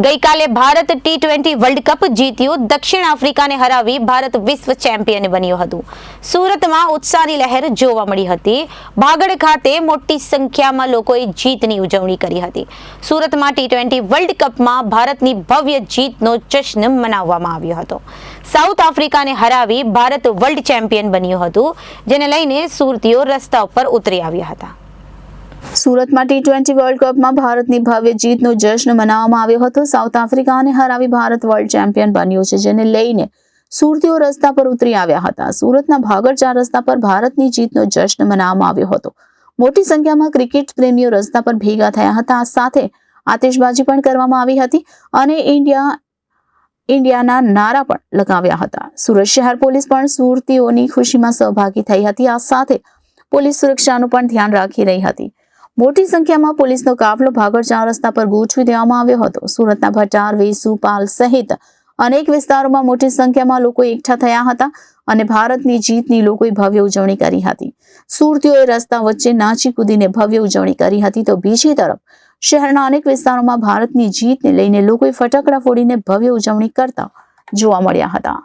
ગઈકાલે Bharat T20 world cup જીત્યું. દક્ષિણ આફ્રિકાને હરાવી ભારત વિશ્વ ચેમ્પિયન બન્યું હતું. સુરતમાં ઉત્સાહની લહેર જોવા મળી હતી. ભાગડ ખાતે મોટી સંખ્યામાં લોકોએ જીતની ઉજવણી કરી હતી. સુરતમાં T20 વર્લ્ડ કપમાં ભારતની ભવ્ય જીતનો જશ્ન મનાવવામાં આવ્યો હતો. સાઉથ આફ્રિકાને હરાવી ભારત વર્લ્ડ ચેમ્પિયન બન્યું હતું, જેને લઈને સુરતીઓ રસ્તા ઉપર ઉતરી આવ્યા હતા. સુરતમાં T20 વર્લ્ડ કપમાં ભારતની ભવ્ય જીતનો જશ્ન મનાવવામાં આવ્યો હતો. સાઉથ આફ્રિકાને હરાવી ભારત વર્લ્ડ ચેમ્પિયન બન્યું છે, જેને લઈને સુરતીઓ રસ્તા પર ઉતરી આવ્યા હતા. સુરતના ભાગડ 4 રસ્તા પર ભારતની જીતનો જશ્ન મનાવવામાં આવ્યો હતો. મોટી સંખ્યામાં ક્રિકેટ પ્રેમીઓ રસ્તા પર ભેગા થયા હતા. આ સાથે આતિશબાજી પણ કરવામાં આવી હતી અને ઇન્ડિયાના નારા પણ લગાવ્યા હતા. સુરત શહેર પોલીસ પણ સુરતીઓની ખુશીમાં સહભાગી થઈ હતી. આ સાથે પોલીસ સુરક્ષાનું પણ ધ્યાન રાખી રહી હતી. મોટી સંખ્યામાં પોલીસનો કાફલો ભાગડ 4 રસ્તા પર ગોઠવી દેવામાં આવ્યો હતો. સુરતના ભટાર, વેસુ, પાલ સહિત અનેક વિસ્તારોમાં મોટી સંખ્યામાં લોકો એકઠા થયા હતા અને ભારતની જીતની લોકોએ ભવ્ય ઉજવણી કરી હતી. સુરતીઓએ રસ્તા વચ્ચે નાચી કૂદીને ભવ્ય ઉજવણી કરી હતી, તો બીજી તરફ શહેરના અનેક વિસ્તારોમાં ભારતની જીતને લઈને લોકોએ ફટાકડા ફોડીને ભવ્ય ઉજવણી કરતા જોવા મળ્યા હતા.